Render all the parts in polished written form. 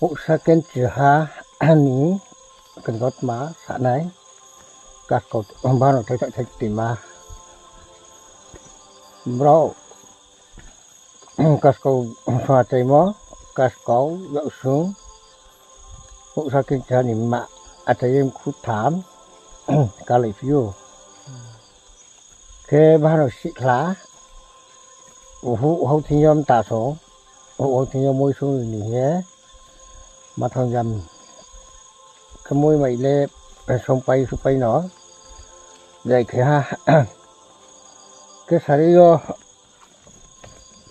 bộ sa kiến chữ ha anh ní cần gót má xã này các cậu ông ba nó thấy thấy tìm mà bro các cậu hòa chạy mó các cậu dạo xuống bộ sa kiến chữ niệm mạ à thấy em khút thảm cả lấy phiêu khi ba nó xịt lá hậu thiên nhom tả số hậu thiên nhom môi xuống thì nhé mà thằng dầm cái môi mày lê xong bay nó vậy cái ha cái sari yo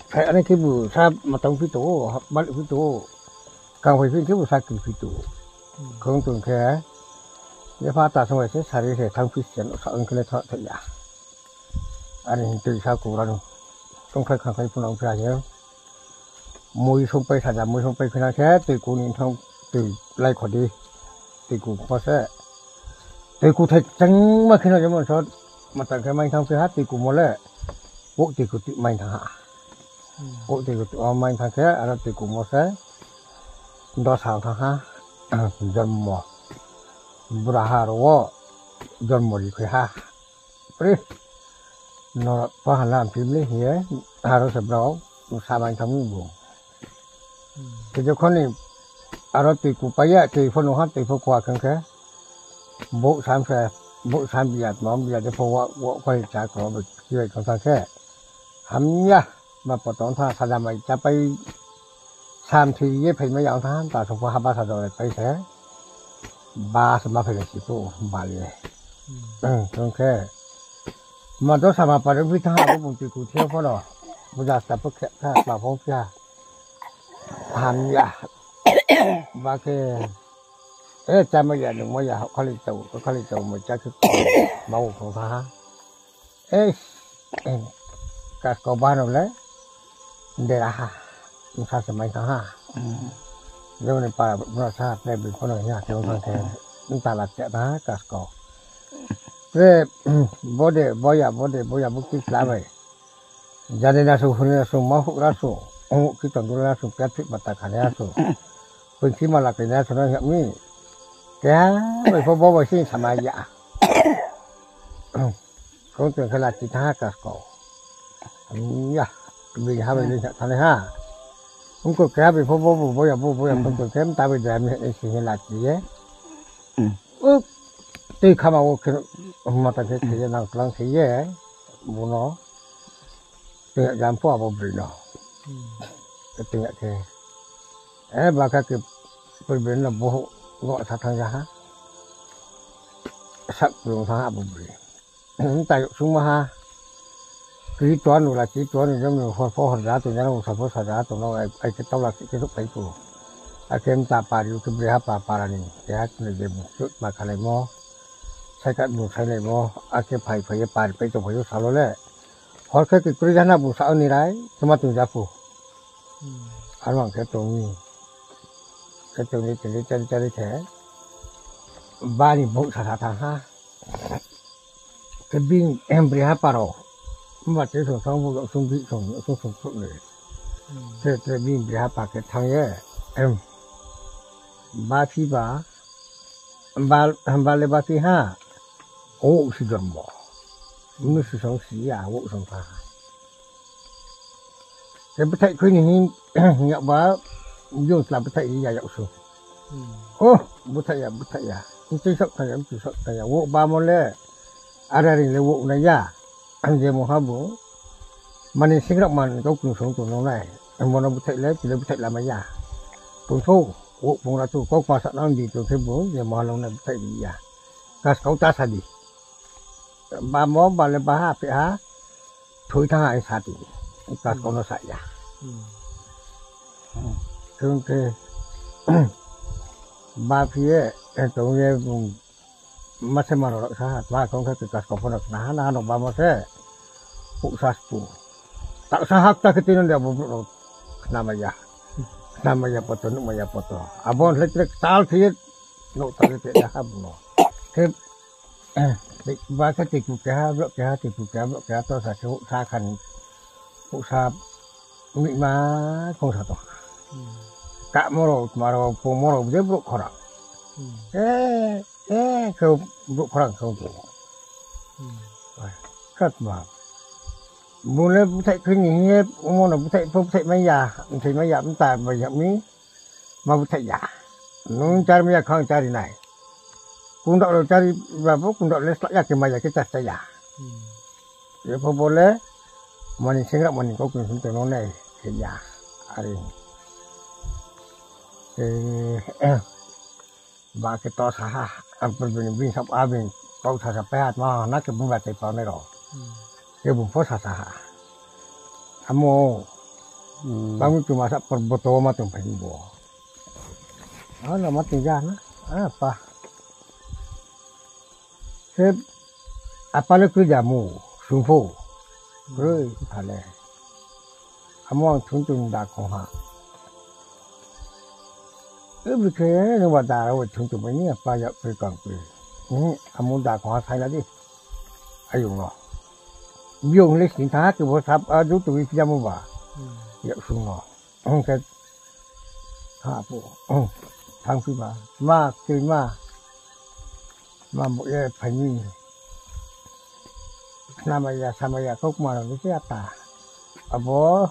phải anh cái bù sa mà trong phi tổ bắt phi tổ càng phải phi cái bù sa kỳ phi tổ không tưởng cái nếu pha ta xong rồi sẽ sari sẽ thằng phi xiên sợ anh cái này thọ thật giả anh từ sao cổ ra đâu không phải phụ nữ phải nhớ môi xong bay thật là môi xong bay khi nào thế từ cổ nhìn thông từ lại khỏi đi từ cổ có sẽ từ cổ thật trắng mà khi nào cho mình sao mà tận cái mình thông cái hát từ cổ một lẽ bộ từ cổ tự mình thằng hạ bộ từ cổ tự mình thằng thế ở từ cổ một sẽ đó sao thằng ha dân mò bữa hà rồi dân mò đi khơi ha nó có hàng làm phim lấy hía hà rồi sập đó sao mình thằng buồn thì cho con này ở đó từ cụ bây giờ từ phân hóa từ phân qua khăn khé bộ sản bây giờ để phân hóa quay trả có được chơi còn sao khé hầm nhá mà bắt đầu thà sao làm vậyจะไป3 ทียี่เพลไม่ยาวท่านแต่สมมติว่าบ้านเราไปแค่บ้านสมัครเพลสิโตบ้านเลยต้องแค่มาต้องสมัครไปแล้ววิธีหาบุญตีกูเที่ยวเพราะเราบุญจะสับแค่ถ้าป่าพงพิหามยาบ้าแค่จำไม่ยาหนึ่งไม่ยาเขาเลยโตมันจะคือเมาของท่ากัดกบ้านเราเลยเดี๋ยวฮะมันชาสมัยท่าเรื่องในป่าประชาติในบึงคนหน่อยเนี่ยเจ้าทางแทนมันตลาดเจ้าท่ากัดกเรื่องบ่อยบุกติดลาไปจะได้น่าสูงน่าสูงมาหุกน่าสูงคิดตอนดูน่าสูงแก่ที่บัตรขันน่าสูงเป็นที่มาหลักเป็นน่าสูงนั่นอย่างนี้แกไม่พบบ่อยสิ่งสมัยยาเขาเตือนขนาดจิตห้ากัดกยามีห้าไปเลยทำเลยห้าผมก็แกไปพบบ่อยผมก็แกมตาไปแดมในสิ่งขนาดนี้ตีข้ามาว่าคือมาตั้งแต่ที่นั่งกลางที่บุญเนาะตียามพ่อบ่บริเนาะตีแค่บางครั้งคือเป็นแบบนั้นบ่เงาะสัตว์ทางยาสักลงทางบ่บริแต่สุ่มมาฮะคือตัวนู้นละที่ตัวนี้จะมีพอหันร้านตัวนี้เราสับหันร้านตัวเราไอ้ที่ต้องรักที่ทุกไปตัวไอ้เข้มตาปาอยู่คือบริหารปารานี่แกนี่เดี๋ยวชุดมาขายหม้อใช้กันบุษใช้เลยมั้งอาเก็บไผ่ปาดไปตัวไผ่ยุสาวเลยพอแค่ติดกระยานาบุษเอานี่ไรสมัติถึงจะฟูอันหวังแค่ตรงนี้จะได้แค่บ้านนี้บุษสาธารณะจะบินบริหารปาร์มันว่าจะส่งบุษส่งสุดเลยจะบินบริหารปาร์ทางบ้านที่บ้านเลยบ้านที่ห้าโอ้สิจำบ่ไม่สิสองสีอ่ะโอ้สองตาแต่ประเทศคนนี้เนี่ยว่ายุ่งสลับประเทศใหญ่ๆสุดโอ้ประเทศใหญ่มันจะสักแต่โอ้บ้านมันเลยอะไรเลยโอ้ในยาอันเดียวมั้งครับบุมันในสิ่งที่มันก็คุณสงตัวน้องได้มันเอาประเทศเลยจะประเทศละไม่ยาตัวโซ่โอ้พวกเราตัวก็ภาษาน้องดีตัวเทบุเดี๋ยวมาลงในประเทศใหญ่ก็เขาจ้าสดีบางม้บางเลยบางฮะไปฮะถุยทั้งไอ้สัตว์ก็เขาโนใส่ยาคือบางพี่ตรงนี้มาเสมาหรอกสัตว์ว่าเขาแค่ติดกับเขาพนักหนาหนอกบางมาเสปุสัสปูตักสหักตักที่นั่นเดียวบุบnamanya foto abon listrik tal sih no tal itu dah abno ke bahasa tipu blok atau satu usahakan usaha mima kong satu kak moro po moro dia bruk korang ke bruk korang kau tu kat ma mulai butai kini ye umur butai maya bentar banyak ni ma butai ya nung cari maya kau cari nai kundak lo cari berapa kundak les tak ya ke maya kita saya ya apa boleh mani singkat mani kau kena sentuh nonai ke ya hari ba cái to sa bên bên sắp bên câu sa pehat mà nó cái bung bát tay vào này rồi cái bung phốt sa amo bang cuma sắp perboto mà tung phải bo đó là mất thời gian đó apa thế apa là cứ jamu sung phu rồi phải là amo chung đã có ha cái cái nó vào đà rồi chung mấy nhỉ phải giờ phải còn phải amo đã có thay là đi ai dùng nó dùng lấy sinh thái cái bộ sắp ở chỗ tụi jamu vào giờ sung nó cái ha bộ thằng phi mà cái mà một cái phải như Samaya kau kemana ni siapa? Apa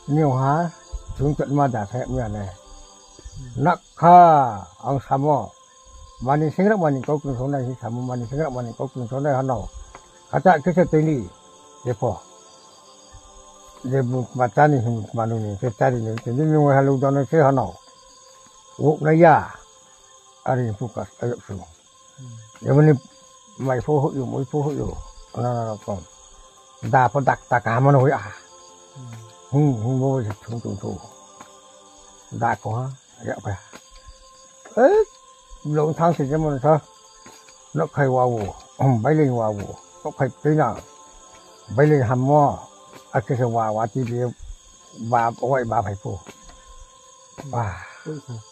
ni ha? Tunjuk mana saya punya ni. Nak kah ang sama? Mani sengrak mani kau kena sonai si sama mani sengrak mani kau kena sonai hanau. Kata kisah ini, depo. Dia baca ni manu ni, cerita ni. Jadi ni halu dana si hanau. Wuk naya, ari fukas ayat su. Yang ni mai foh yu, mai foh yu. Nó còn đa phần đặc ta cả mà nói vô chung đa có vậy phải lượng tháng thì cho mình thôi nó khai vào bay lên vào nó khai tới nào bay lên hầm mò cái sự vào chỉ đi bà gọi bà phải phụ bà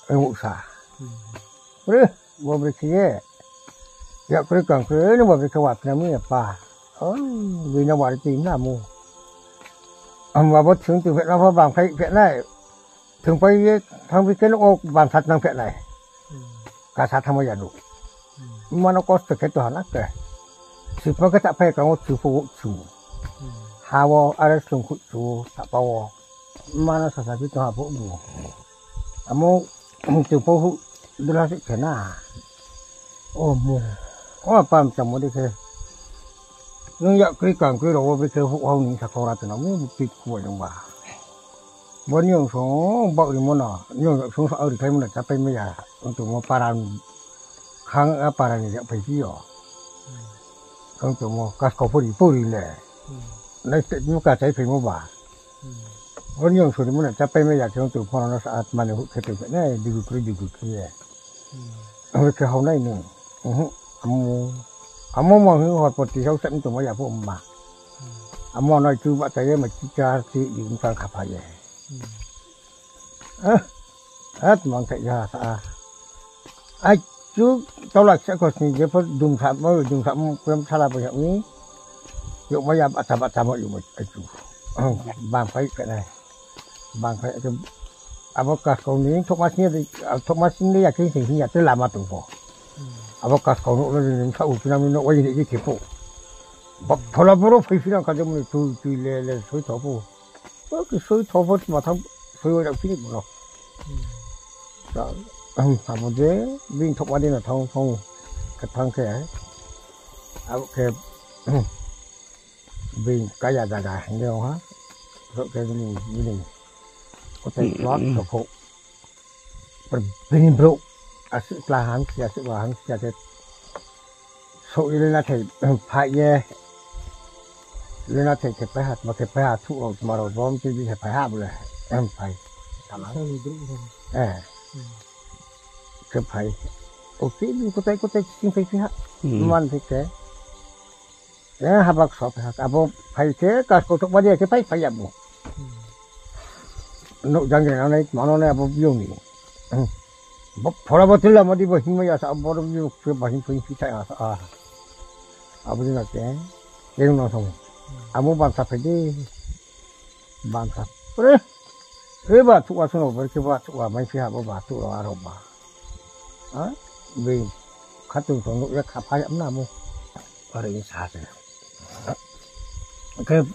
ngủ xả đấy vô bị kia vậy cái cần cái nó vô bị cái hoạt này mới bà vì nó bảo tìm là mua mà bất thường từ viện nó phải bằng cái viện này thường phải thằng với cái nó bằng thật năng viện này cả sát tham gia đủ mà nó có sự cáiตัวนักเลยsựมันก็จะไปกับว่าสื่อฟูสูหาว่าอะไรส่งขุดสูสับปะวะมันน่าสนใจที่ตัวหาพวกดูอ่ะมั่งสื่อฟูดูแลสิเข็นหน้าโอ้มั่งว่าปั๊มจำไม่ได้เลยนึกอยากคุยกันคุยเราไปเจอพวกเขานี่สักคนละตัวน้องไม่ติดคุยลงบ่าวันนี้สองบอกเลยมั้งเนาะนี่สองเอาดิใครมันจะไปไม่ยากตัวมันปารันครั้งปารันนี่จะไปที่อ๋อครั้งตัวมันกัสเขาพูดเลยในเรื่องการใช้เพลงบ่าวันนี้ส่วนมันจะไปไม่ยากครั้งตัวพอเราสะอาดมันเลยเคยเป็นเนี่ยดีกว่าเอาไปเขาได้หนึ่งamo mong hư hoạt một tí sau sẵn tụi mới giả phụ mà amo nói chú vợ thấy mà chỉ cha thì chúng ta khắp hải hết mong thấy ra sao ai chú tao là sẽ có gì để phải dùng sắm quên sao là bây giờ ní dụng bây giờ bắt chạm mọi dụng ai chú bằng phải cái này bằng phải cái avocat còn ní Thomas ní là cái gì nhà tôi làm mà tụi họ avocat kau nak ni tak usah nama nak wajib ni kepo. Kalau baru fikiran kerja ni tu le soi tahu. Kalau soi tahu macam soi orang fikir mana. Apa je? Bin thok wadi nak thong ketang ke. Aku ke bin kaya dah ni orang ha. Thok ke ni. Kau tak keluar thok. Berbini bro. Asyik lahan siapa so ini lah thầy phải ye ini lah thầy phải hạt mà thầy phải hạt thuốc mà rồi bom thì bị phải hạt rồi em phải làm ăn cái phải ok đi có tay xin phải hạt man thì cái hạt bạc sọp hạt abo phải cái cả có thuốc bao nhiêu cái phải làm nội giang cái nào này mà nó này abo dùng gì Pora betul lah mesti bahim ya sah baru ni bahim kita ah apa ni nak ke yang nak tahu amu bangsa pergi bangsa ba tu wa sono perché ba tu wa mai fia ba tu lo aro ba vì khách tu sono ya khapa ya na mo para sa sa cái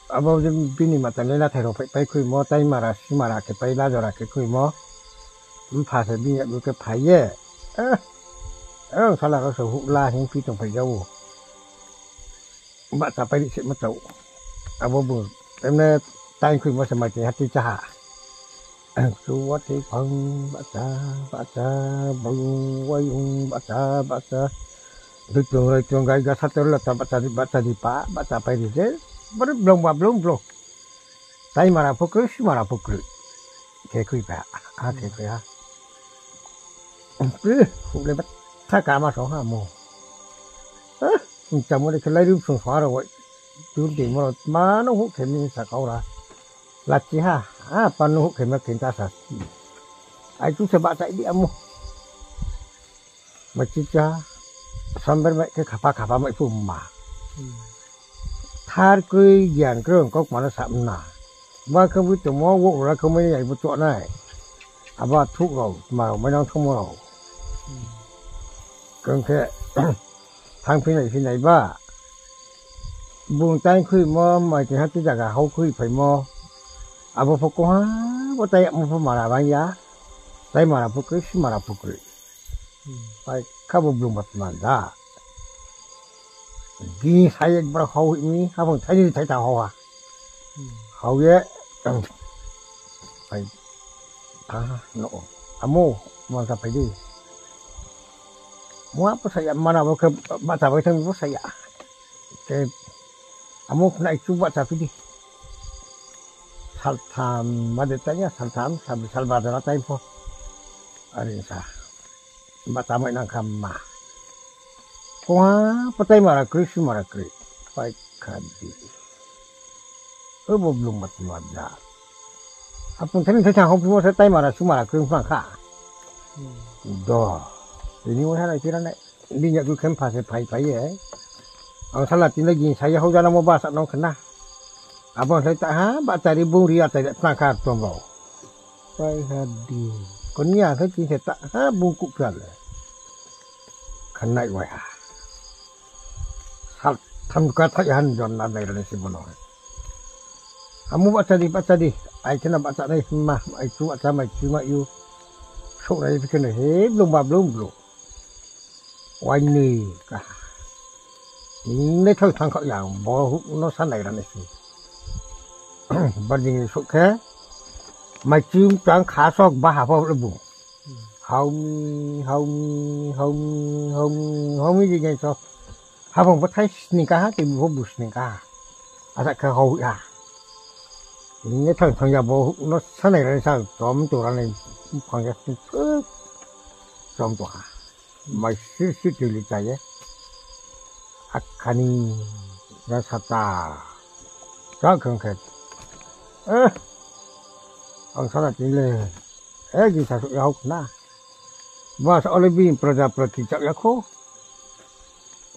abo bini mata lela thero pai khui mo tai mara simara ke pai la jora ke khui mo lu pha se bi lu ke phai ye sala ko so hu la hin phi tong phai jau ba ta pai di se ma tau abo bu em ne tai khui mo se ma ke hati cha su wa ti phang ba ta bang wai ba ta Tutung gai gas satu lah bata di pa bata pai di je belum tai marah pukul ke kui pa ke kui ha le bat tha ka ma so ha mo cham mo de khai ru sung fa rồi tu ti mo ma no hu ke mi sa kau ra la chi ha pan no hu ke ma kin ta sa ai tu se ba sai di amo ma chi cha sambar mai ke khapa mai pu ma thar kui gian krong kok mana sam na ba ke bu tu mo wo ra ko mai ai bu to nai aba thu ro ma mai nang thu mo ro kong ke thang phi này ba buông tay kui mo mai ke ha ti ja ga hau kui phai mo aba pho ko ha bo tai mo pho ma ra ba ya tai ma ra pu ku si ma ra pu ku pai kamu belum bertanda. Di saya berhau ini, abang saya ni saya tahu ah. Hau ye, pai, no, amu mau sampai di. Mau apa saya mana ke baca baca itu saya. Ke, amu nak cuba tapi di. Saltam, ada tanya saltam, sambil salbadara tempo. Ada sah. Bata mai nang kama kwa patai mara kris pai kadi belum mat mada apun tani tha ho pu sai mara sumara kris ma kha do ini wa na tira na ni nya ku kem pha se pai ye ang sala tin lagi saya ho jana mo ba sa nong khna apun sai ta ha ba ta ri bung ria ta na kha tom lo pai hadi con nhà cái chuyện ta ha buông cụ gần khăn này vậy à sao thằng cái thay hắn John là này là gì mà nói kamu baca di ai kena baca đây mà ai chú baca mày chú mà yêu số này cái này hết belum oanh nì cả nên thôi thằng họ dạng bỏ nó sáng này là này gì bao nhiêu số khác mày chim trắng khá so ba hả phong là bụng không gì vậy sao hả phong bắt thấy snin cá thì bụng bụng snin cá à cái hậu à những cái thằng nhà bố nó sáng này là sao tóm tụi nó này khoảng cái tóm tụi mày xí chịu lý giải ấy akani rasata đó không thể ang sana tile gi sa ya hok na ba sa olebin prajapati chak yakho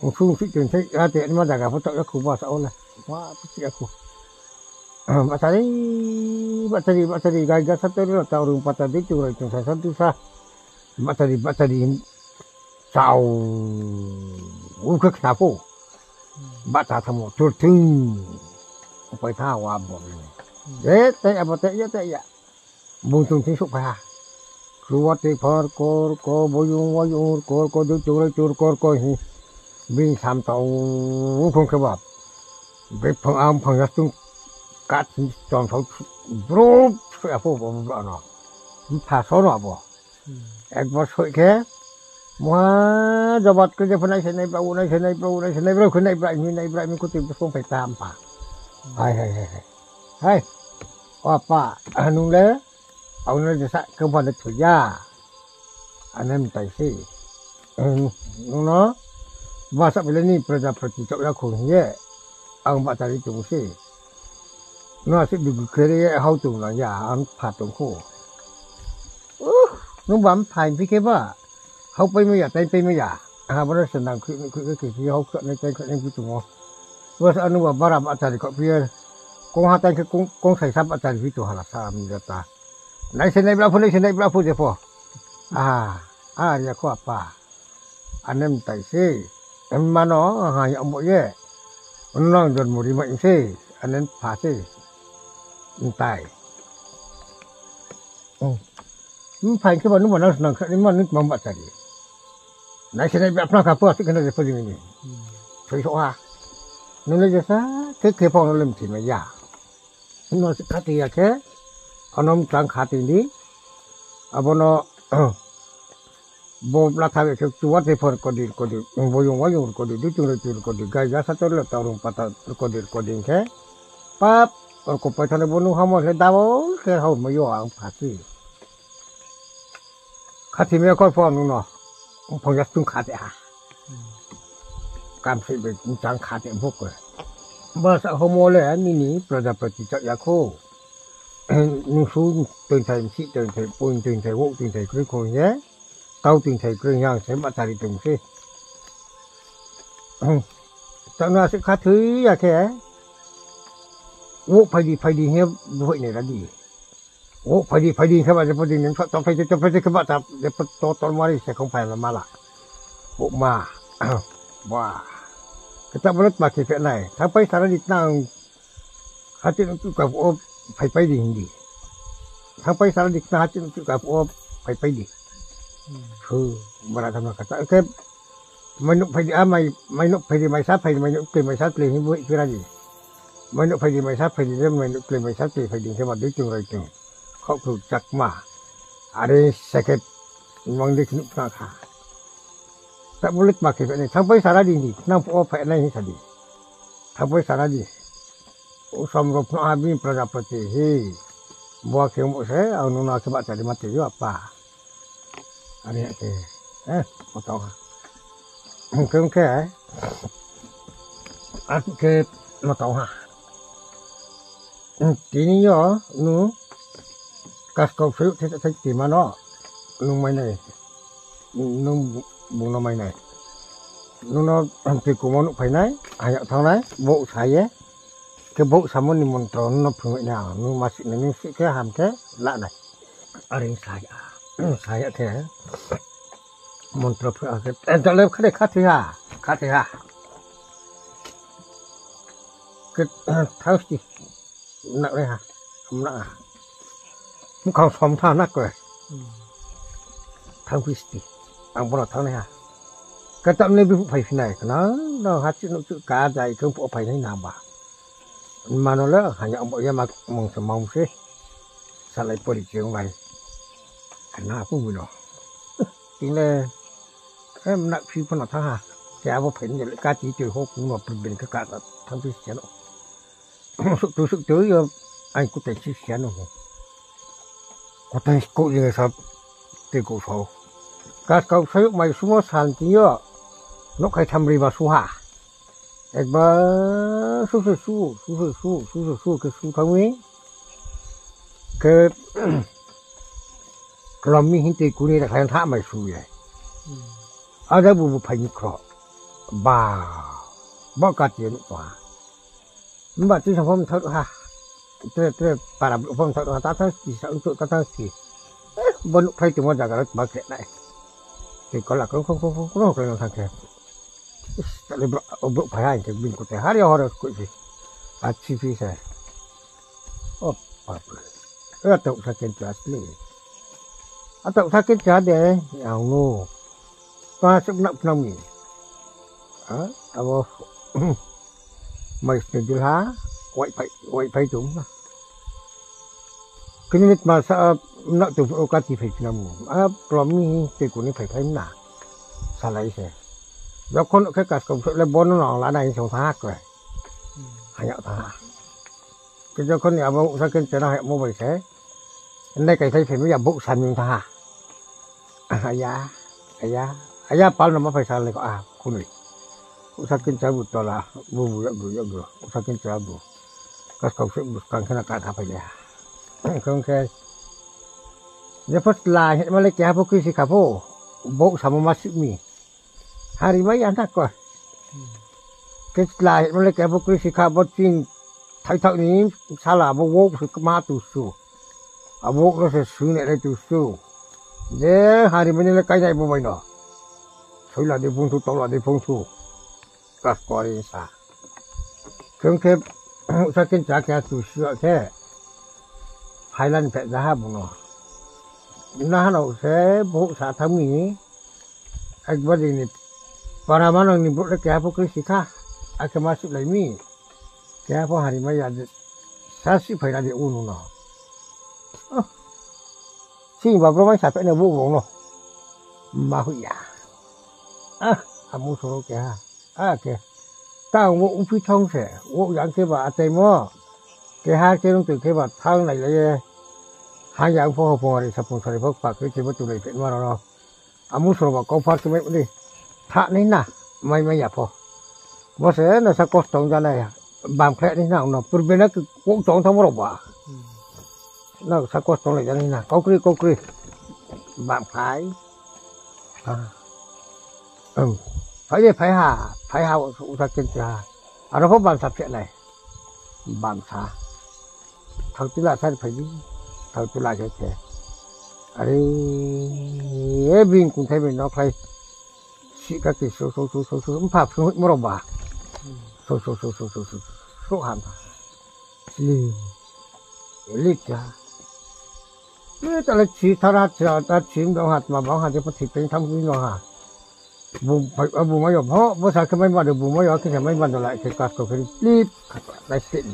sung si chen sai ate ma daga pho chak yakho ba sa ola wa pati yakho batari gai ga sa tere ta ru pata di tu rai chen sa tu sa batari sao u khak sa po bata thamo tur thing pai tha wa bo ye te abate ye te ya buông tung tiếng sụp hà, ruột thì phở co boyung co đôi chur co hi, bình sam tàu phong cái bắp, bếp phong am phong giáp tung cắt tròn pháo, bro phải phô bò nó, phá số nó bò, em bò sợi thế, mua giờ bật cái phần này này bao mình có tìm không phải tam pa, hay, apa anu le ông nói là cơ quan thủy gia anh em tài xế nó và sắp lên đi Prajapati chọn ra khủng nhé ông bạn ta đi chung xe nó sẽ được cái đấy hậu tùng là nhà anh phạt tùng khổ nó bám phải với cái ba hậu bay mới tay bay mới bây giờ sinh năng cái hậu cận này tay cận này cái tùng và sao nó bảo bà làm bạn ta đi có phía kung hatan ke kung sai sab atan vitu hala sam jata nai senai berapa je po ya ko apa anem tai se mano ha ya mo ye nong don muri ma se anen pa se tai phải cái bọn nó nâng cái mà nó bắt ra đi, này sẽ này bị áp lực thì cái này phải như này, phải số ha, nó lấy ra cái phong nó làm gì mà giả, nó sẽ khát thì cái, ông chẳng khát thì đi, nó, bố là thay cái chuột thì phải có đi, vô dụng có đi, đi chung có đi, gai giá sát là tao dùng patah có đi cái, pap, có phải thằng bố nó không có đào cái hậu mà vô ăn phát gì. khát thì mấy con phong nó phong rất tung khát à cảm thấy bị chẳng khát thì vô rồi bây giờ homo này ní Prajapati chắc là khô nhưng số từng thầy sĩ từng thầy bùn từng thầy hộ từng thầy cưới khôi nhé tao từng thầy cưới nhau sẽ bắt thầy từng xe chẳng là sẽ khát thứ à thế hộ phải đi hết hội này là gì phải đi các bạn phải đi những phải các bạn tập để to mari sẽ không phải là malah bộ mà wow cái tập rất mà cái chuyện này thằng phải sao đi năng hạt nó cứ gặp ô phải đi thằng phải sao đi năng hạt nó cứ gặp ô phải đi mà là thằng nào cái cái mày nó phải đi mày nó phải đi mày sát liền như vậy cái gì mày nó phải đi mày sát nên mày nó liền mày sát thì phải đi theo mặt đối chung rồi chungเขาถูกจักมาอะไรสักมองได้ขึ้นมาค่ะแต่บุรุษมาเก็บเนี่ยทั้งไปสารดีนี่นั่งพอไปในที่สดีทั้งไปสารดีอุสมรบน้าบินประจับประเทศบัวเขียวหมดเสียเอาหนูนาเก็บจัดมาเที่ยวป่าอันนี้มาต่อค่ะเครื่องแค่อันเก็บมาต่อค่ะทีนี้เหรอหนูcác cầu phiếu thì sẽ tìm mà nó nung mày này nung bùn nó mày này nó thì cũng nó phải nấy nhận thằng đấy bộ xài ấy cái bộ xài muốn mình tròn nó phải nào nhưng mà sự này sẽ cái hàm thế lạ này ở đây xài thế mình tròn phải cái cho lên cái khát thì ha cái tháo gì nặng đây hả không nặng àมันเขาสมท่านักเลยทางพิสติอังบรอดทางไหนฮะก็ตอนนี้เป็นผู้ภัยที่ไหนกันนะเราหาจุดกาใจเครื่องผู้ภัยในนาบ่ามาโน่นแล้วหายองบอกยามามองสมองสิสลายปริเชียงไว้ขันหน้าผู้บุญหรอจริงเลยมันนักพิพนท่าฮะแกว่าเห็นอย่างการจีเจอหกหนวดเป็นกระกาทางพิเศษเนาะสุดเจออยู่ไอ้กูแต่ชี้เสียเนาะcó thể cố gì sao thì cố số các cậu sử mày xuống sàn tí nữa nó phải tham ri vào số hạ để mà số cái số thông ấy cái làm mình hiện tại cũng đi là khai thác mày số vậy ở đây bù phải như khó bao cả tiền quá nhưng mà chỉ sản phẩm thật ha itu para phong thọ ta thấy chỉ sợ tụi ta thấy thì vẫn phải tìm một ଜାଗା rất bảo vệ này thì có là không có thằng kia tại vì phải hành thì mình có thể hát điều được cái gì chi phí sẽ tụi ta kiến trả đi tụi ta kiến trả để ảo nô ta sẽ nặng mình mày sẽ đi há quậy phải chúng cái này mà sao nợ từ ô cá thì phải làm làm như thì của nó phải nả sao lấy thế do con cái cả công sự lên bốn nó là này xong thác rồi hay nhậu thà cái do con nhà bố sao cái nó hay mua vậy thế đây cái thấy phải mới làm bộ sành nhưng thà ai da bao nó phải sao lại có con này sao cái trái bụt to là bù sao cái trái bụt các cầu sự bụt càng cái nào phải vậy không cái giờ first là hiện mà lấy cái bộ kia cả bộ sama masuk mi hari mai anak kau cái là hiện mà lấy cái bộ kia cả bộ chinh thay thợ ní xa là bố vô sự má tù su vô nó sẽ xử này đây tù su dễ hai đứa mình là cái này bố mày nó thôi là đi phun thu tao là đi phun thu các con đi xa thường thế sao kiến trả cái tù su thế hai lần phải ra bố nó nào sẽ bố xã thăm nghỉ anh bắt đi para mana ni buat ke apa ke sikah akan masuk lagi ni ke apa hari maya sasi phải là địa unu nó xin vào rồi phải là vô vọng nó mà hủy amu soro ke ke tao vô phi thông sẽ vô dạng ke ba tay mo ke hai ke từ ke ba thang này là hai dạng phô hợp rồi sắp phô rồi phô bạc cái chỉ bắt tụi này phải mà nó amu soro ba câu phát cái mấy đi thà này nè mày nhập vào bữa sẽ nó sẽ có trồng ra này bám khẽ thế nào nó từ bên đó cũng trồng thông một quả nó sẽ có trồng lại ra này nè câu kri bám phải phải đi phải hà ra trên trà nó có bám sập chuyện này bám xa thằng tí là sao phải đi thằng tí là cái gì ấy bình cũng thấy mình nó phải chỉ các cái số pháp số một đồng bạc số hàm lít ra nếu ta là chỉ thà ra ta chìm đâu hạt mà bảo hạt thì có thểเป็นทำกินหรอฮะบุไม่ยอมเพราะภาษาเขาไม่มาเดี๋ยวบุไม่ยอมคือไม่มาเดี๋ยวlại cái cắt của cái lít này xịn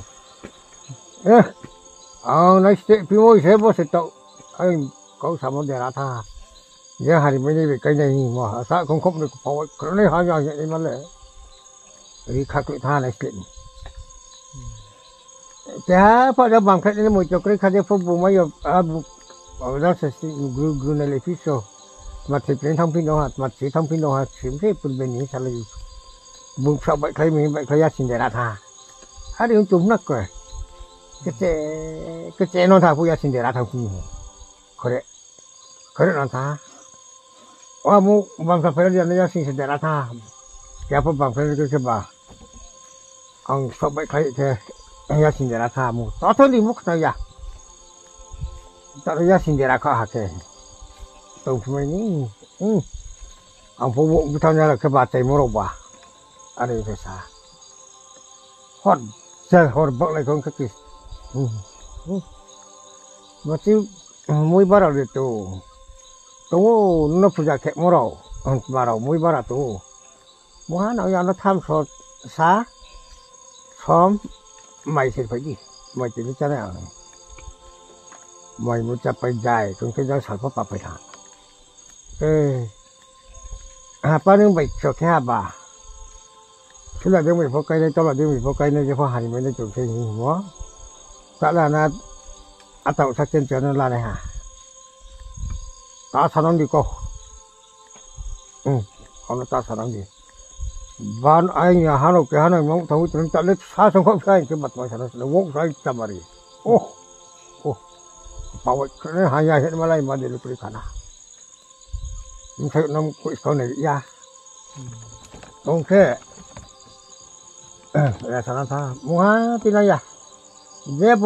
này xịn phía môi sẽ bao sẽ tậu anh có sao mà để ra tha giờ hai mấy cái cây này mà sao không được phổi cái này hai giờ vậy mà lẽ đi khắc lại tha này xịn chả phải là bằng cái này một chỗ cái khai phục vụ mấy giờ ở đó sẽ gửi này lấy phí số mà thìเป็นthông tin đó hạt mà chỉ thông tin đó hạt chỉ cái phần bênนี้ sao lại buông sao vậy khai mình vậy khai ra xin để ra tha hai đứa chúng nó cười cái chế nó thà phụ ra xin để ra thằng gì 그래 나타 뭐 방사편이 내가 신세대라 다 야법 방편을 그렇게 봐 서백 가이게 야 신대라 다뭐 따뜻히 먹다야 따뜻히 신대라 가 하게 또 분명히 보고 부터냐 그 바에 물어봐 아니 그래서 헛 먹을 건 그렇게 뭐지 muy barato de tu nó phụ gia kẹt moro barato muy barato mua nào giờ nó tham sọt xá xóm mày thì phải đi mày chỉ biết cái này mày muốn chặt bay dài trong cái giáo sản có phải thằng ba đứa bảy cho cái bà chứ là đứa mình có cây đây cho là đứa mình có cây này cho hành mới nên trồng cây gì đó đã là na tàu sắc trên nó là này hả ta sao đi cô họ ta sao đi và anh nhà hắn cái hắn mong thấu cho nó chặt lấy xa xong không sai cái mặt mà nó vốn sai chậm mà đi bảo vậy cái hai nhà hiện mà lại mà để được cái khả mình thấy nó quậy sau này ra ok là sao nó tha mua tin này à dép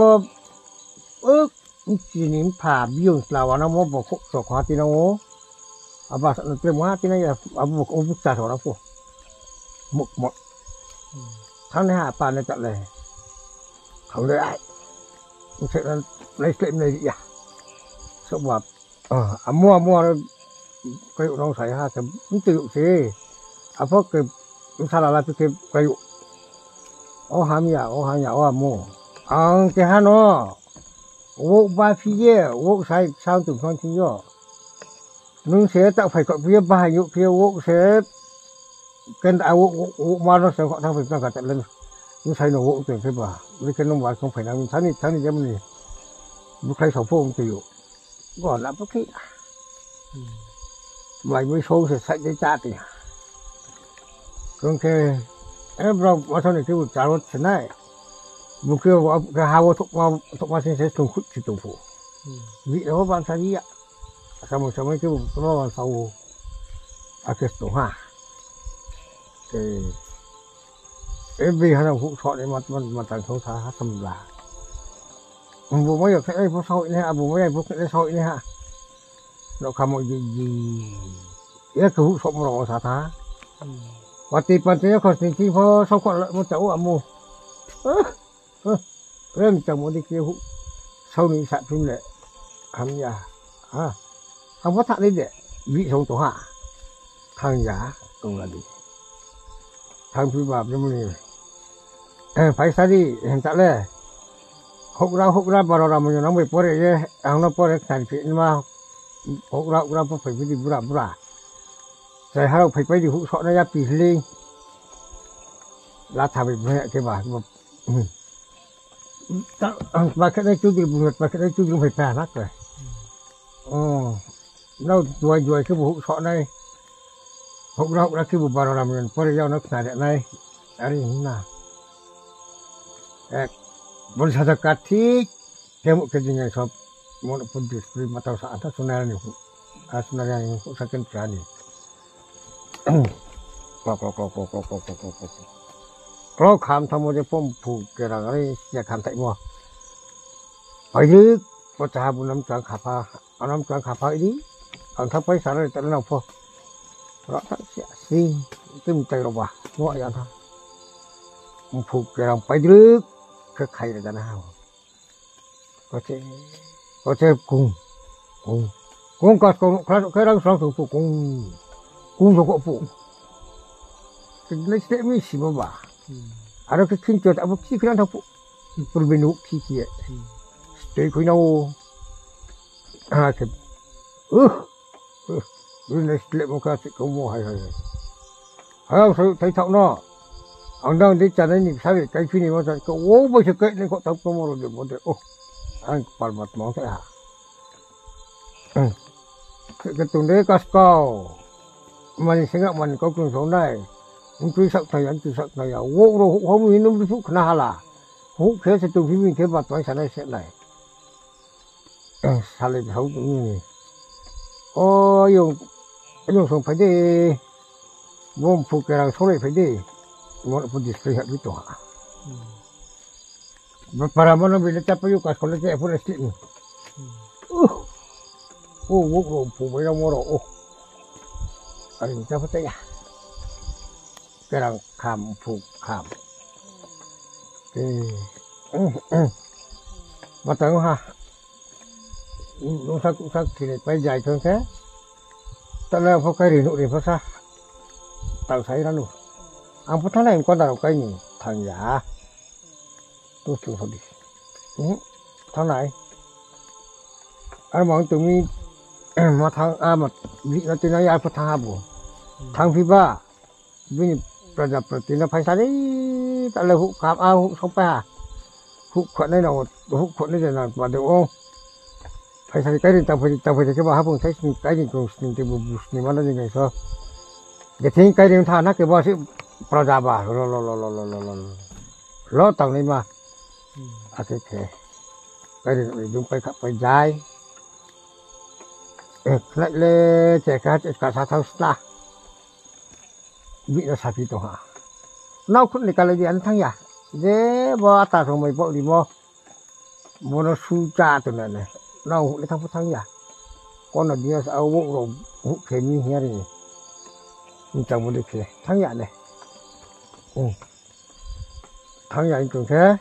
chỉ nín phà biếng là nó mua bộ phục sổ khóa tin nó bà nó tìm mua tin này là bộ ông bút trả sổ nó phụ một tháng này hạ bà nó chọn này không được ai sẽ lấy chuyện này đi à sợ bà mua cái nó xảy ra thì cũng tự thế phước cái sao là cái hai nhà mua cái hà nó vô ba phía vô sai sao từng con chứ nhở nhưng sẽ tạo phải có phía ba nhiều phía vô sẽ cái vô mà nó sẽ gọi thằng phải nó cả lên nhưng sai nó vô tuyển cái bà với cái nông không phải là tháng này cho mình một cái sầu phô tiêu còn là bất kỳ mày mới số sẽ sai cái cha thì còn cái em rồi mà sau này cái trả luật thế này một cái hao thuốc mà sẽ trồng khuyết chỉ trồng phụ vị đó bạn sao đi ạ sao mấy cái nó là sau cái tổ hòa thì vì hắn hụ sọ để mà tặng số xa hát tầm là bố mới được cái phố sôi này bố mới được cái sôi này ha nó không một gì cái hụ sọ mà xa thá và tìm phần thế còn thì khi phố sau còn lại một cháu ở mù lên chồng một đi kia hụ sau này sạn phim lệ hắn nhà không có thằng đi để vị sống tổ hạ thằng giá cũng là đi thằng phi bạp cho mình phải sao đi hiện tại là hút ra bảo là mình nó mới bỏ đấy anh nó bỏ đấy thành chuyện mà hút ra phải đi bura rồi hai ông phải đi hút sọ nó ra pì lên là thằng bị mẹ cái bà mà cái đấy chú đi buồn mà cái đấy chú cũng phải phá nát rồi nó rồi cái vụ hút sọ này hút ra cái vụ bảo là mình bỏ đấy nó xài này anh nhìn nào bol sadaqat sih kamu kerjanya sob mau pun display mata saat itu sebenarnya yang usahakan berani kalau khám thăm một cái phong phú cái là cái nhà khám tại mua ở dưới có cha bốn năm tráng khám phá đi ông thắp phải sáng rồi tận nào phô rõ thật sẽ xin tìm tay đâu bà mọi vậy thôi phong phú cái lòng phải dưới cái khay là nào có thể cùng có cái đang sống thuộc cùng thuộc hộ phụ cái lấy sẽ mới xí mà bà ở đó cái kinh cho tao chỉ cái đang thuộc phụ berbenu kia để coi nào cái lấy sẽ một cái cũng mua hay không thấy thạo nó ông đang đi chăn này sao cái phim này mà cái ô bây giờ cái này có tập có một rồi một đấy ô anh bảo mặt mong thế à cái tuần đấy Costco mình sẽ gặp mình có cùng số này ông truy sập thầy anh truy sập thầy à ô rồi hôm nay nó bị phúc na là hút thế sẽ tuần phim mình thế mặt nói sao này sẽ này sao lại xấu cũng như ô dùng xong phải đi vô phụ cái nào số này phải đi mau pun display gitu para mana bila siapa yuk kalau saya pun estik ni pun banyak moro ada siapa tu ya kerang kham batang ha nusak kini pai jai tu saya tak nak pakai rinuk pasal tahu saya lalu ang puta na yung kwanta ng kayo thằng giả tôi chịu thôi đi thằng này anh bảo tụi mình mà thằng mà vị nó tên là ai phụ thằng habo thằng phi ba bên Prajapati nó phải sao đấy tại là hụt khám hụt không phải hụt khuẩn đây nào hụt khuẩn đây là vào được không phải sao cái này tao phải cái bảo habo thấy cái gì cũng tìm bút ni mà nó như vậy sao cái thing cái này thằng nó cái bảo sự Prajaba lo tầng này mà thế cái này dùng phải dài lại lên trẻ cả sa thau sta bị nó sạp đi tổ hả nó cũng để cái gì ăn thằng ya dễ bỏ ta rồi mày bỏ đi mua nó su cha tụi này nó hụt lấy thằng ya con nó đi sao bộ rồi hụt thêm như thế này mình chẳng muốn được thế thằng ya này thằng nhà anh cũng thế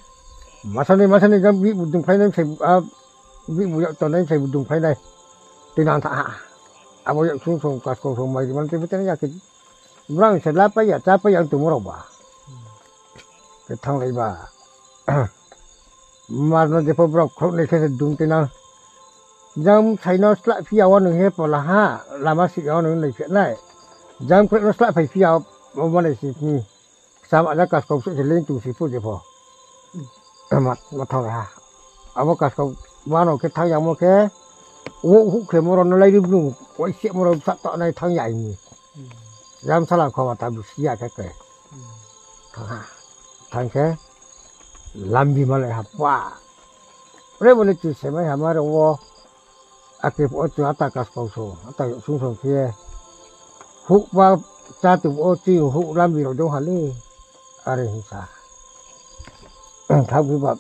mà sau này cái vị bùn đường phái này phải vị bùn dạo tuần này phải bùn đường phái này từ nào thả à bây giờ xuống cắt xuống mày thì mình phải cái này cái răng sẽ lắp bây giờ chắp bây giờ tụi nó bà cái thằng này bà mà nó để phải bọc không này sẽ đúng thế nào dám thấy nó lại phi áo nữa hết bảo là ha làm ăn xịn áo nữa này chuyện này dám cái nó lại phải phi áo mà này xịn sama ada kaskau sẽ lên tu sifu je po mà thằng này ha abo kaskau mano cái thằng yang mo cái hú cái mo nó lấy đi luôn quay xe mo sat tọ này thằng nhảy nhỉ dám sao làm không mà tao bị xia cái thằng cái làm gì mà lại học quá đấy bây giờ chỉ xem mấy hàm rồi wo cái bộ tu ata kaskau so ata sung kia hú vào cha tu ô chi hú làm gì rồi đâu hả li Arihisa. Thao cái bậc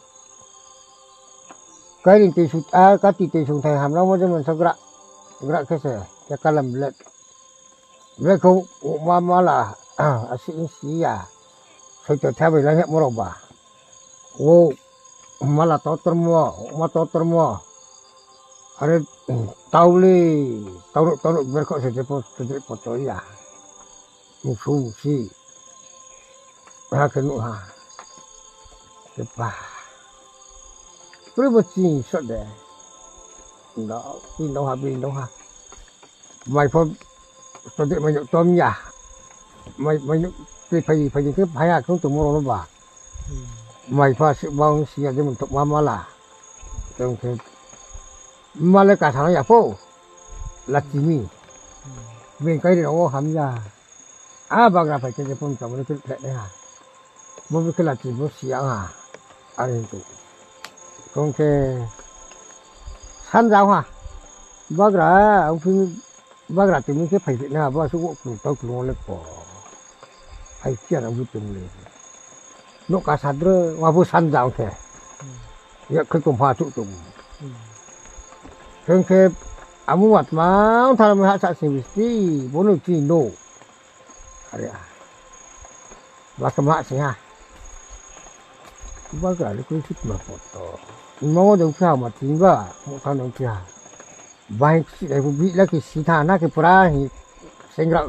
cái đình tây sụt cái tây sụt thầy hàm long mới mình sao gạ cái gì cái cái làm lệ lệ không mà là sĩ à sao cho theo về lại hết một bà ô mà là tao termo ada tao berkok saja potong ya musuh si kenu ha cepat berbeci sudah đó pin đâu ha mày phải tôi nhậu tôm nhà mày phải cái phải không tụi mua nó bà mày phải sự bông xì cho mình tụi mà là trong cái mà lại cả thằng nhà phố là chỉ mình bên cái đó hàm ra bà gặp phải cái phong trào nó cứ thế đấy à bố cái là chỉ bố xì à anh tụi trong cái san giáo ha bác ra ông phim bác ra tụi mình cái phải na bác số của tao cũng lấy bỏ phải chia ra với tụi mình nó cả san rồi mà bố san giáo thế ya cái tụm hoa tụm trong cái amu wat mà thằng mình hạ sát sinh đi bố nó chỉ nô à bác cầm hạ sinh ha bác ra cái thích mà phật nó đâu sao mà chính vợ một thằng đâu kia vài cái bị là cái xí thà na cái pra thì sinh ra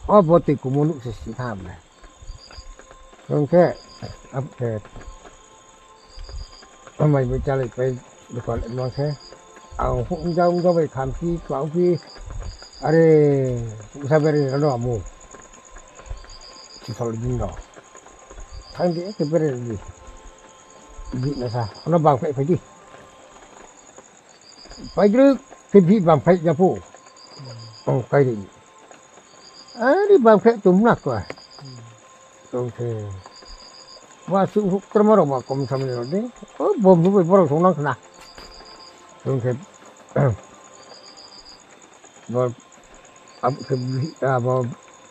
nó bố tịch của một lúc sẽ xí thà này không thế ấp thế mày mới trả lời phải được gọi lại nó thế không cho về khám phi quảng phi sao về đây nó mù chỉ sau lưng nó thằng đấy cái về gì bị là sao nó bằng phải đi phải cứ cái bị bằng phải ra phố cái gì đi bằng phải tụm nát rồi không thể và sự hút trầm rồi mà cũng xong rồi đấy bom nó bị bỏ xuống nó nè không thể và cái và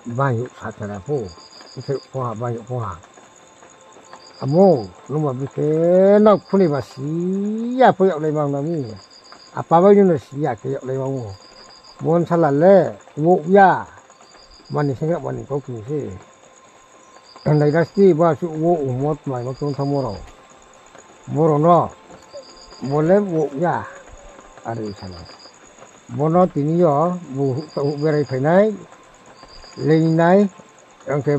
bao nhiêu sát ra phố cái phố bao nhiêu phố amo nó mà cái nó không đi mà xí ya phải lấy bằng nó mi bao nhiêu nó xí ya cái lấy bằng muốn sao là lẽ ngộ ya mà này sinh mà này có cái gì anh này là xí bao sự ngộ một mày nó không tham moro nó muốn lấy ngộ ya đây sao muốn nó thì như vậy vụ tụ về đây phải này lên này anh cái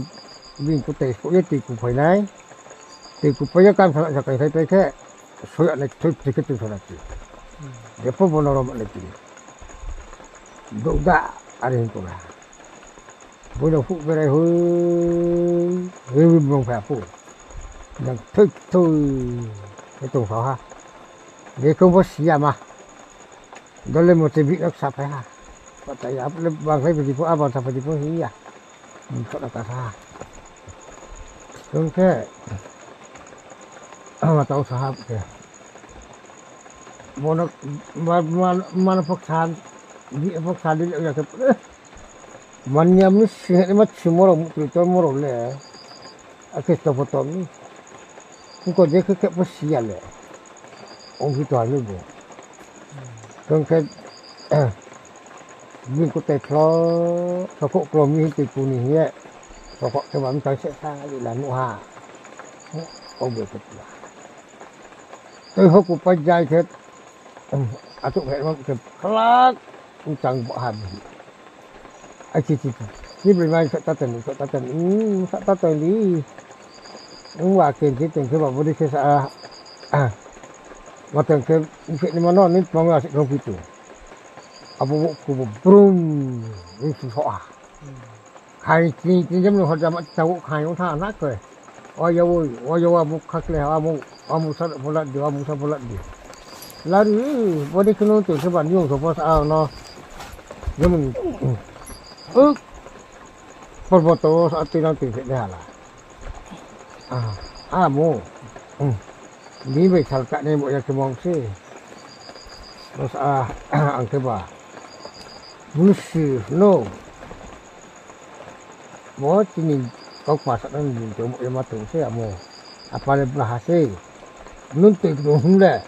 viên của tây của yết cũng phải này thì cũng phải can phải cái thấy thế số này thôi thì cái chuyện này để phô bồn nó mà lấy gì đủ đã anh cũng là bây giờ phụ về đây hơi bông phải phụ đang thức thôi cái tổ pháo ha để không có xì mà đó là một cái vị đặc sắc phải ha và tại áp lên bằng cái gì cũng bằng sao phải có gì à mình có đặc ha không thế mà tao sahab kìa mà nó phát sản đi lại cái mình nhầm nó sẽ mất xíu mồ hôi cho mồ hôi lệ cái tao phải tao mi không có gì cái bớt xí lệ ông cứ toàn như vậy không cái mình có thể cho cậu cầm như cái cùi này cho cậu cái bấm trái sẽ sang đi là nụ hà ông biết cái tôi học của bác trai thế tụi mẹ nó cái khác chẳng bỏ hàm chỉ bên mai sợ ta tình đi ông bà kể cái bảo vô đi cái sao mà từng cái chuyện mà nó nên mong là sẽ không bị tù bộ của brum cái sự họ hay thì giống như họ ra mặt tàu hay ông thà nát rồi ôi dâu amu khắc leh amu sao bulat dia lari body kena tu sebab ni sebab sao nó giống perboto saat itu nanti saya lah mu ni baik salkat ni buat yang semang si terus angke ba musuh no mau sini có mà sao nó nhìn chỗ một em mà tưởng thế à mồ apa le berhasil nun tu dong le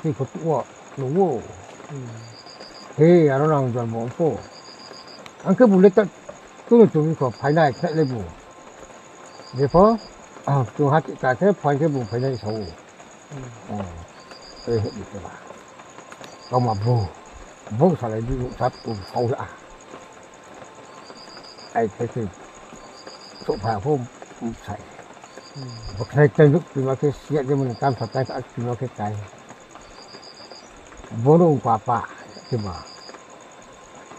ti phật wo no he aro nang jon mo po an ke bu le ta tu tu ko phai nai khe le bu de pho tu ha ka ke phai ke bu phai nai so he he đi ba có mà vô sao lại đi sát tu sâu ra ai thấy thì số phà hôm sai bậc này tên lúc thì mà cái xe cho mình tam sát tay thì mà cái vô đông pa thì mà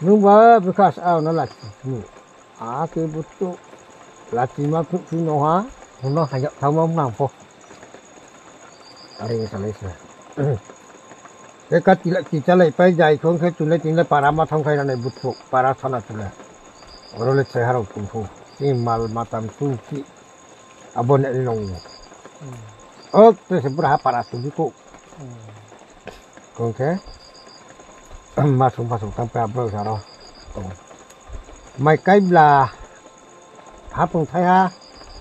nhưng mà because nó là gì cái bút chỗ là chỉ mà cũng nó hóa nó hay thao mong nào po ở đây sao lấy cái cách chỉ lại phải dạy không cái chuyện này chính là para mà thông khai là này bút phụ para sana tu là rồi lấy xe harau tung phụ cái mal matam tu ki abon này long cái sẽ berapa para tu itu không thế mà sung tăng pa bro sao đó mày cái là hấp phong thái ha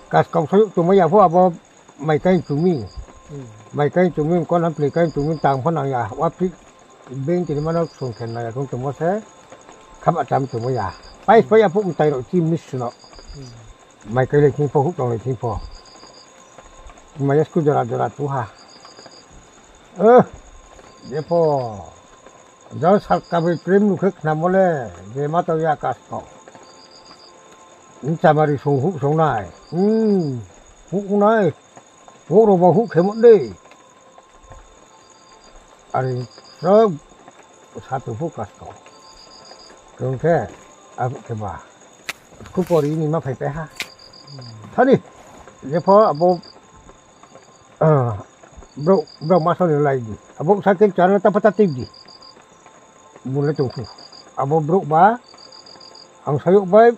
cả công số tụi mấy giờ phố abo mày cái tụi mình mày cái chúng mình có làm việc cái chúng mình tàng phân nào ya quá phí bên thì mà nó xuống khen này không chúng nó sẽ khắp ở trong chúng mình ya phải ở phụ tay đội chim mít nó mày cái này chim phô hút trong này chim phô mày cứ giờ tu ha để phô giờ sát cà phê cream lúc khác nằm lên để mà tao ya cắt cỏ những cha mà đi xuống này hút này hút rồi mà hút thêm một đi, anh rồi satu phút cắt cỏ, không thế, cái bà, cứ bỏ đi nhưng mà phải bé ha, thôi đi, để phó bố, bro mà sao lại đi, bố sao cái chuyện nó ta bắt tìm đi, muốn lấy chồng phu, bro ba, ông sayur bay,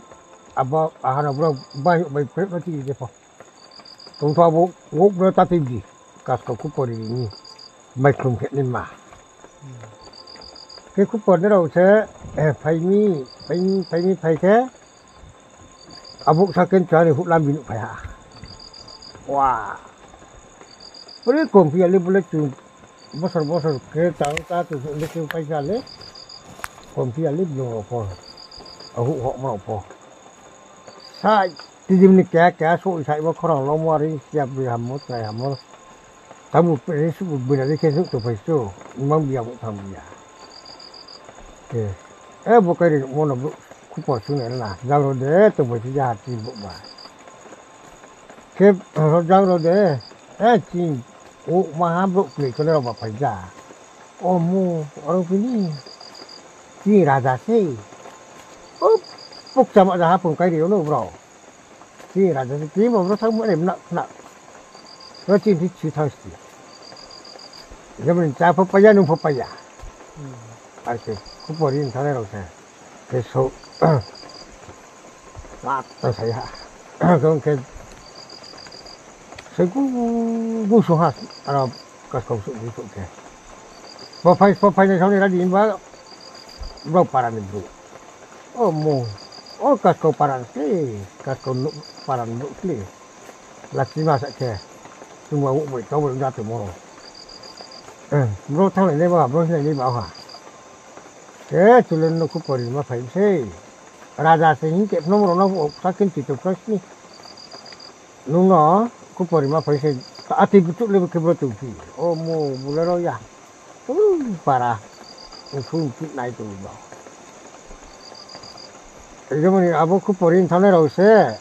bro bay bay phết nó chỉ để phó. Tông thua bố ngốc nó ta tìm gì cắt cầu cúp bò đi nhỉ mày không hiện lên mà cái cúp bò nó đâu thế phải thế bụng sao kén chó này hút làm gì nữa phải hả wow bữa cùng phía lên bữa chừng bớt cái cháu ta từ từ lên phải ra lên cùng phía lên nhiều phò hút họ màu phò sai thì mình cái số sai mà không lo mua đi siap đi ham một ngày ham một tamu cái số bên này cái số tụi phải số mong biar cũng tham gia bữa cái này muốn làm cũng bỏ xuống này là giao rồi đấy tụi phải ra chỉ bộ bà cái giao rồi đấy chỉ mà ham bộ cái cho nên là phải ra mua ở cái này chỉ ra thế bốc chậm mà ra phần cái điều nó rồi chỉ là cái mà nó thắng mỗi điểm nặng nó chỉ thích chịu thắng gì giờ mình cha phật bây giờ nung phật bây giờ cái cũng bỏ đi thằng này rồi cái số là tôi thấy ha còn cái cũng số ha các công sự ví dụ cái phật này sau này là gì mà đâu para nên bro mua kas kau paran sih, kas kau paran nuk sih, laki masa ke, cuma aku buat kau belum jatuh moro. Bro thằng này bảo, bro này bảo hả? Thế cho nên nó cũng có gì mà phải thế, raja sih kẹp nó saking chỉ tục ni, nung nó cũng có gì mà phải thế, tak hati betul lebih ke bro tu sih, mua bolero ya, parah, itu naik tu bro. Jadi mana abu kupurin thằng rồi sẽ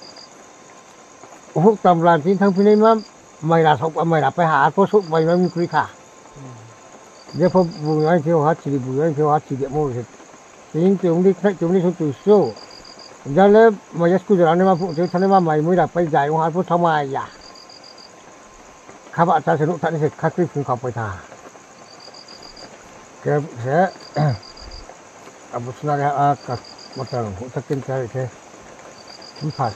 hút tầm làm chín thằng pin mà mày là sống mày là phải hạ có số mày mới quý khả giờ phải bùi anh thiếu hát chỉ bùi anh thiếu hát chỉ để mua thì chúng đi số từ số giờ lấy mày just cứ giờ anh mà phụ thiếu thằng mà mày mới là phải giải hát phụ thằng mày à các bạn ta sẽ nỗ thằng sẽ khắc phục không phải thà cái sẽ abu sebenarnya macam saking cari ke, empat,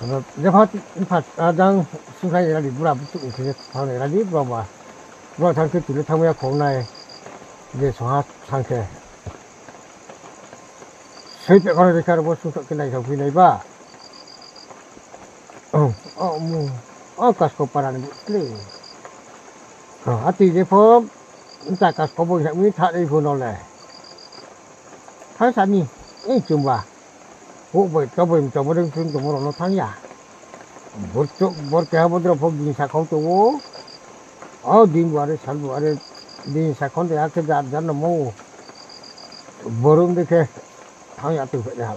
empat adang sungai ni berapa betul ke, tahun ni lagi berapa, thang ke tu le thang yang kau nai, dia sohat thang ke, saya tak kalau dekat bos sungai ke nai thang pinai ba, kas ko para ni kle ati je pho ta kas ko bo sa mi tha dei pho no le tha sa ni chung ba ho bo to bo ding chung to mo no thang ya bor ke ha bo dro pho din sa khau to wo din wa re sal wa re din sa khon de a ke ja jan no mo borum de ke thang ya tu fe la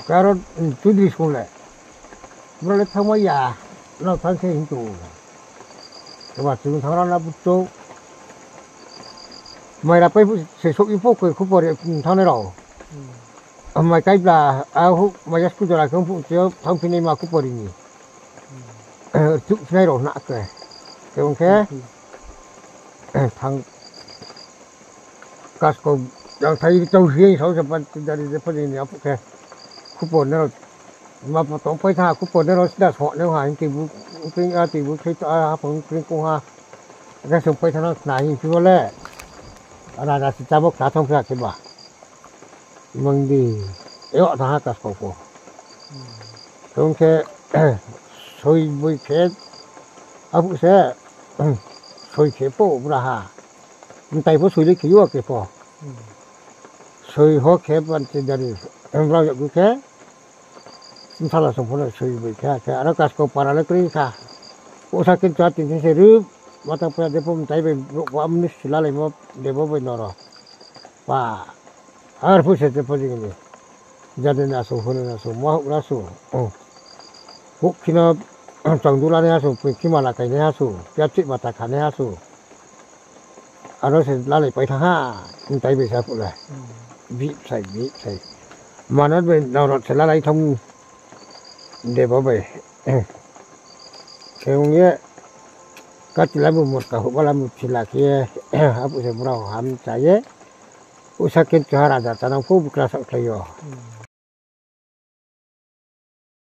karo tu di skul le bro le thang ma ya no thang se hin tu và chúng thằng nó bút châu mày là phải sử dụng info của khu vực thằng này rồi mày cái là mày just cứ là không phụ chiếu thông tin này mà khu vực này chút này rồi nãy cái không thế thằng casco đang thấy châu riêng sáu trăm phần ra đi để phần này ok khu vực này mà tổng phải tha khu vực này nó đã họ nếu hàng thì thì bút thấyผมเป็นกูฮะได้ส่งไปทางไหนคือว่าแล่อะไรนะสิจ้าบอกขาท่องเที่ยวคิดว่ามึงดีทางกัสโกโก้ตรงแค่ช่วยบุยเขตผู้เสียช่วยเขตโป้บุราฮามันไปผู้ช่วยเล็กอยู่กับพ่อช่วยหัวเขตวันที่เดินเราอยากดูแค่มันทำอะไรสมบูรณ์ช่วยบุยแค่แล้วกัสโกปาราเล็กนี่ค่ะusahakan cuatin seserup matang pada depo mentai be amnis lalai mo depo be noro pa har pu se depo jingni jadi nasu hone nasu mau nasu buk kina changdula ne nasu pe kimala kai ne nasu pyapchi mata khane nasu aro se lalai pai thang ha mentai be sa pu la bi sai manat be noro se lalai thong depo be theo nghĩa các chị làm một cả hộ làm một chỉ là kia áp dụng vào hàm trái ấy, usahakan cara datang pun bukan sok sayo.